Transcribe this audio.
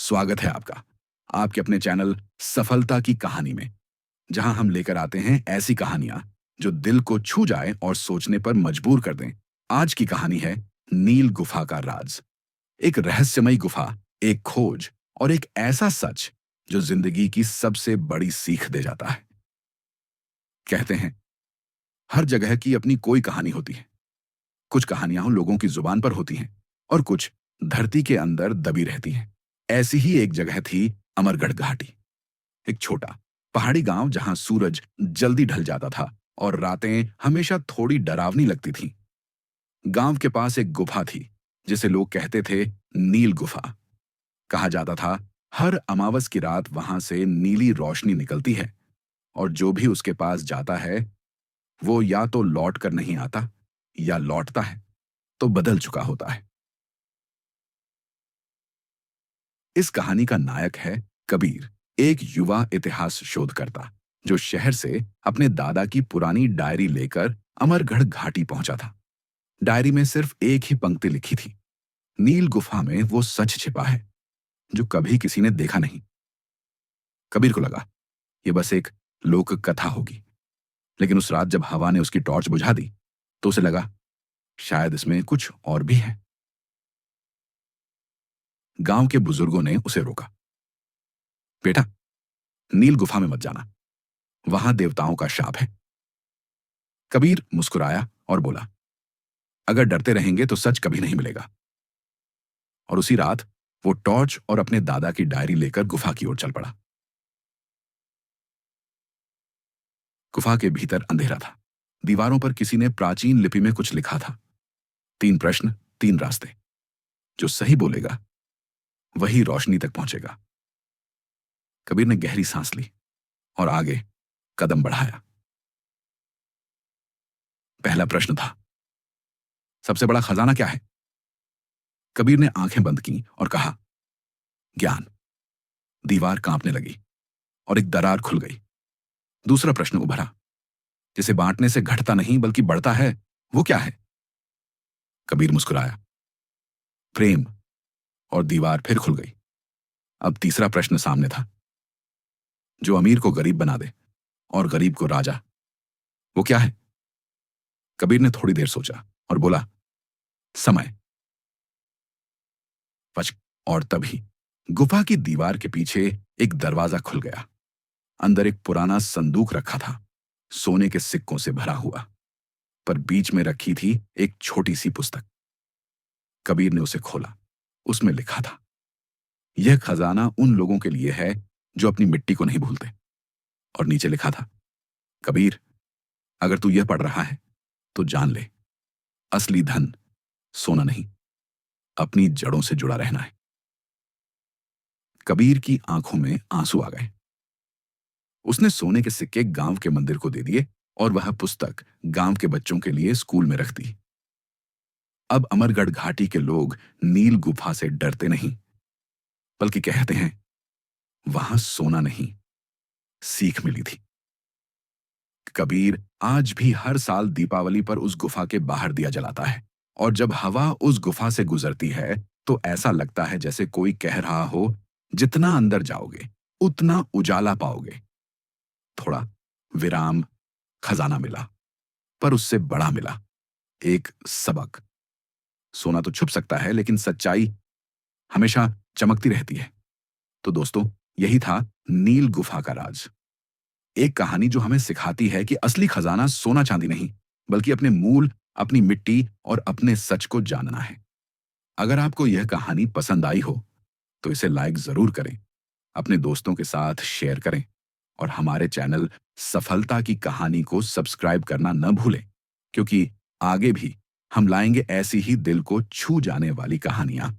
स्वागत है आपका आपके अपने चैनल सफलता की कहानी में, जहां हम लेकर आते हैं ऐसी कहानियां जो दिल को छू जाए और सोचने पर मजबूर कर दें। आज की कहानी है नील गुफा का राज। एक रहस्यमयी गुफा, एक खोज और एक ऐसा सच जो जिंदगी की सबसे बड़ी सीख दे जाता है। कहते हैं हर जगह की अपनी कोई कहानी होती है। कुछ कहानियां लोगों की जुबान पर होती हैं और कुछ धरती के अंदर दबी रहती हैं। ऐसी ही एक जगह थी अमरगढ़ घाटी, एक छोटा पहाड़ी गांव जहां सूरज जल्दी ढल जाता था और रातें हमेशा थोड़ी डरावनी लगती थीं। गांव के पास एक गुफा थी जिसे लोग कहते थे नील गुफा। कहा जाता था हर अमावस की रात वहां से नीली रोशनी निकलती है और जो भी उसके पास जाता है वो या तो लौट कर नहीं आता या लौटता है तो बदल चुका होता है। इस कहानी का नायक है कबीर, एक युवा इतिहास शोधकर्ता जो शहर से अपने दादा की पुरानी डायरी लेकर अमरगढ़ घाटी पहुंचा था। डायरी में सिर्फ एक ही पंक्ति लिखी थी, नील गुफा में वो सच छिपा है जो कभी किसी ने देखा नहीं। कबीर को लगा ये बस एक लोक कथा होगी, लेकिन उस रात जब हवा ने उसकी टॉर्च बुझा दी तो उसे लगा शायद इसमें कुछ और भी है। गांव के बुजुर्गों ने उसे रोका, बेटा नील गुफा में मत जाना, वहां देवताओं का शाप है। कबीर मुस्कुराया और बोला, अगर डरते रहेंगे तो सच कभी नहीं मिलेगा। और उसी रात वो टॉर्च और अपने दादा की डायरी लेकर गुफा की ओर चल पड़ा। गुफा के भीतर अंधेरा था। दीवारों पर किसी ने प्राचीन लिपि में कुछ लिखा था, 3 प्रश्न 3 रास्ते, जो सही बोलेगा वही रोशनी तक पहुंचेगा। कबीर ने गहरी सांस ली और आगे कदम बढ़ाया। पहला प्रश्न था, सबसे बड़ा खजाना क्या है? कबीर ने आंखें बंद की और कहा, ज्ञान। दीवार कांपने लगी और एक दरार खुल गई। दूसरा प्रश्न उभरा, जिसे बांटने से घटता नहीं बल्कि बढ़ता है, वो क्या है? कबीर मुस्कुराया, प्रेम। और दीवार फिर खुल गई। अब तीसरा प्रश्न सामने था, जो अमीर को गरीब बना दे और गरीब को राजा, वो क्या है? कबीर ने थोड़ी देर सोचा और बोला, समय। पच और तभी गुफा की दीवार के पीछे एक दरवाजा खुल गया। अंदर एक पुराना संदूक रखा था, सोने के सिक्कों से भरा हुआ, पर बीच में रखी थी एक छोटी सी पुस्तक। कबीर ने उसे खोला। उसमें लिखा था, यह खजाना उन लोगों के लिए है जो अपनी मिट्टी को नहीं भूलते। और नीचे लिखा था, कबीर अगर तू यह पढ़ रहा है तो जान ले, असली धन सोना नहीं, अपनी जड़ों से जुड़ा रहना है। कबीर की आंखों में आंसू आ गए। उसने सोने के सिक्के गांव के मंदिर को दे दिए और वह पुस्तक गांव के बच्चों के लिए स्कूल में रख दी। अब अमरगढ़ घाटी के लोग नील गुफा से डरते नहीं, बल्कि कहते हैं वहां सोना नहीं, सीख मिली थी। कबीर आज भी हर साल दीपावली पर उस गुफा के बाहर दिया जलाता है, और जब हवा उस गुफा से गुजरती है तो ऐसा लगता है जैसे कोई कह रहा हो, जितना अंदर जाओगे उतना उजाला पाओगे। थोड़ा विराम, खजाना मिला, पर उससे बड़ा मिला, एक सबक। सोना तो छुप सकता है लेकिन सच्चाई हमेशा चमकती रहती है। तो दोस्तों, यही था नील गुफा का राज। एक कहानी जो हमें सिखाती है कि असली खजाना सोना चांदी नहीं, बल्कि अपने मूल, अपनी मिट्टी और अपने सच को जानना है। अगर आपको यह कहानी पसंद आई हो तो इसे लाइक जरूर करें, अपने दोस्तों के साथ शेयर करें और हमारे चैनल सफलता की कहानी को सब्सक्राइब करना न भूलें, क्योंकि आगे भी हम लाएंगे ऐसी ही दिल को छू जाने वाली कहानियां।